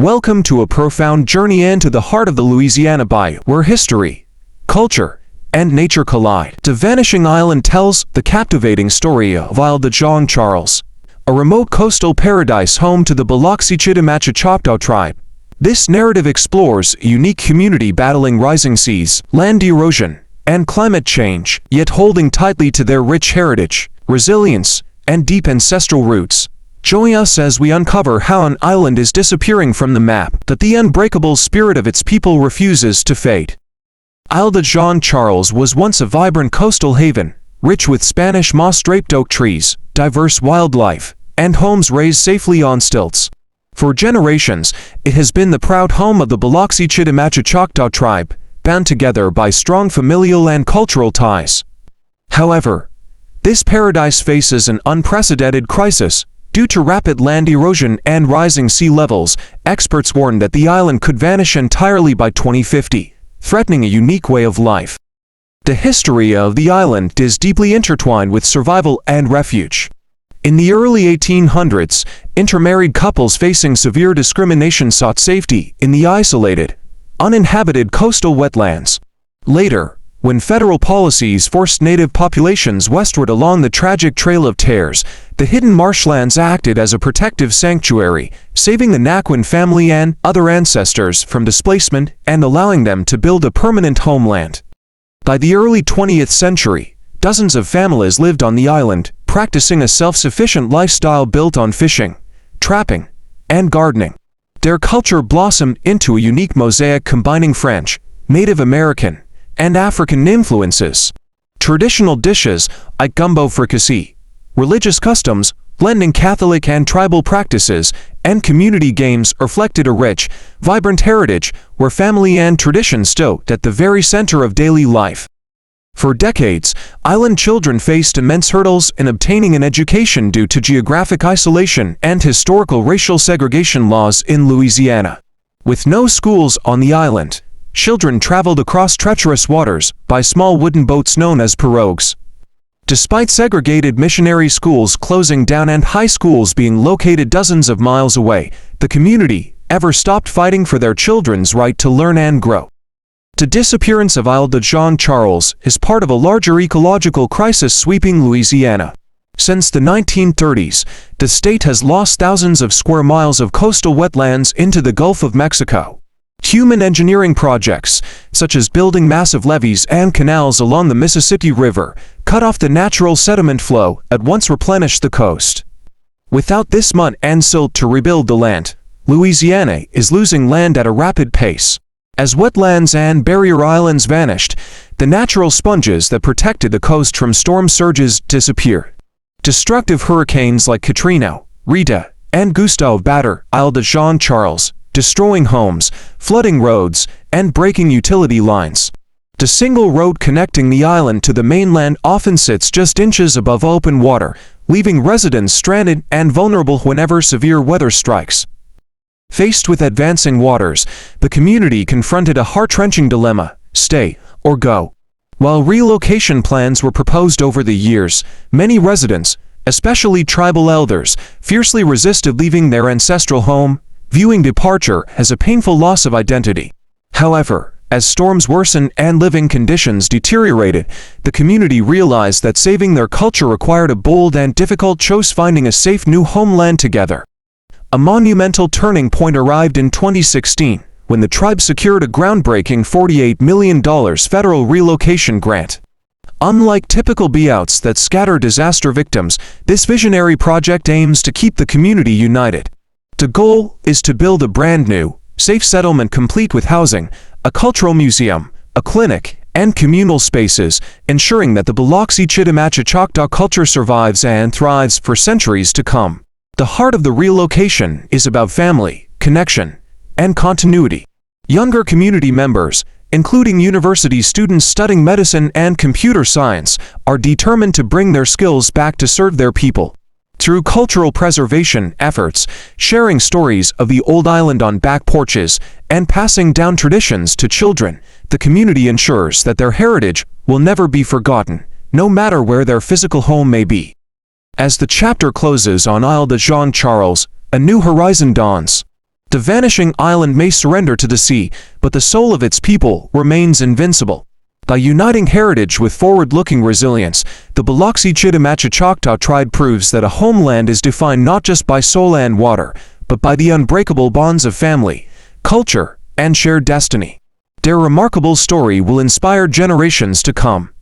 Welcome to a profound journey into the heart of the Louisiana Bayou, where history, culture, and nature collide. The Vanishing Island tells the captivating story of Isle de Jean Charles, a remote coastal paradise home to the Biloxi-Chitimacha-Choctaw tribe. This narrative explores a unique community battling rising seas, land erosion, and climate change, yet holding tightly to their rich heritage, resilience, and deep ancestral roots. Join us as we uncover how an island is disappearing from the map, that the unbreakable spirit of its people refuses to fade. Isle de Jean Charles was once a vibrant coastal haven, rich with Spanish moss-draped oak trees, diverse wildlife, and homes raised safely on stilts. For generations, it has been the proud home of the Biloxi-Chitimacha-Choctaw tribe, bound together by strong familial and cultural ties. However, this paradise faces an unprecedented crisis. Due to rapid land erosion and rising sea levels, experts warn that the island could vanish entirely by 2050, threatening a unique way of life. The history of the island is deeply intertwined with survival and refuge. In the early 1800s, intermarried couples facing severe discrimination sought safety in the isolated, uninhabited coastal wetlands. Later, when federal policies forced native populations westward along the tragic Trail of Tears, the hidden marshlands acted as a protective sanctuary, saving the Naquin family and other ancestors from displacement and allowing them to build a permanent homeland. By the early 20th century, dozens of families lived on the island, practicing a self-sufficient lifestyle built on fishing, trapping, and gardening. Their culture blossomed into a unique mosaic combining French, Native American, and African influences. Traditional dishes like gumbo fricassee, religious customs, blending Catholic and tribal practices, and community games reflected a rich, vibrant heritage where family and tradition stood at the very center of daily life. For decades, island children faced immense hurdles in obtaining an education due to geographic isolation and historical racial segregation laws in Louisiana. With no schools on the island, children traveled across treacherous waters by small wooden boats known as pirogues. Despite segregated missionary schools closing down and high schools being located dozens of miles away, the community never stopped fighting for their children's right to learn and grow. The disappearance of Isle de Jean Charles is part of a larger ecological crisis sweeping Louisiana. Since the 1930s, the state has lost thousands of square miles of coastal wetlands into the Gulf of Mexico. Human engineering projects, such as building massive levees and canals along the Mississippi River, cut off the natural sediment flow that once replenished the coast. Without this mud and silt to rebuild the land, Louisiana is losing land at a rapid pace. As wetlands and barrier islands vanished, the natural sponges that protected the coast from storm surges disappeared. Destructive hurricanes like Katrina, Rita, and Gustav battered Isle de Jean Charles, destroying homes, flooding roads, and breaking utility lines. The single road connecting the island to the mainland often sits just inches above open water, leaving residents stranded and vulnerable whenever severe weather strikes. Faced with advancing waters, the community confronted a heart-wrenching dilemma: stay or go. While relocation plans were proposed over the years, many residents, especially tribal elders, fiercely resisted leaving their ancestral home, viewing departure as a painful loss of identity. However, as storms worsened and living conditions deteriorated, the community realized that saving their culture required a bold and difficult choice: finding a safe new homeland together. A monumental turning point arrived in 2016, when the tribe secured a groundbreaking $48 million federal relocation grant. Unlike typical buyouts that scatter disaster victims, this visionary project aims to keep the community united. The goal is to build a brand new, safe settlement complete with housing, a cultural museum, a clinic, and communal spaces, ensuring that the Biloxi-Chitimacha-Choctaw culture survives and thrives for centuries to come. The heart of the relocation is about family, connection, and continuity. Younger community members, including university students studying medicine and computer science, are determined to bring their skills back to serve their people. Through cultural preservation efforts, sharing stories of the old island on back porches, and passing down traditions to children, the community ensures that their heritage will never be forgotten, no matter where their physical home may be. As the chapter closes on Isle de Jean Charles, a new horizon dawns. The vanishing island may surrender to the sea, but the soul of its people remains invincible. By uniting heritage with forward-looking resilience, the Biloxi-Chitimacha-Choctaw tribe proves that a homeland is defined not just by soil and water, but by the unbreakable bonds of family, culture, and shared destiny. Their remarkable story will inspire generations to come.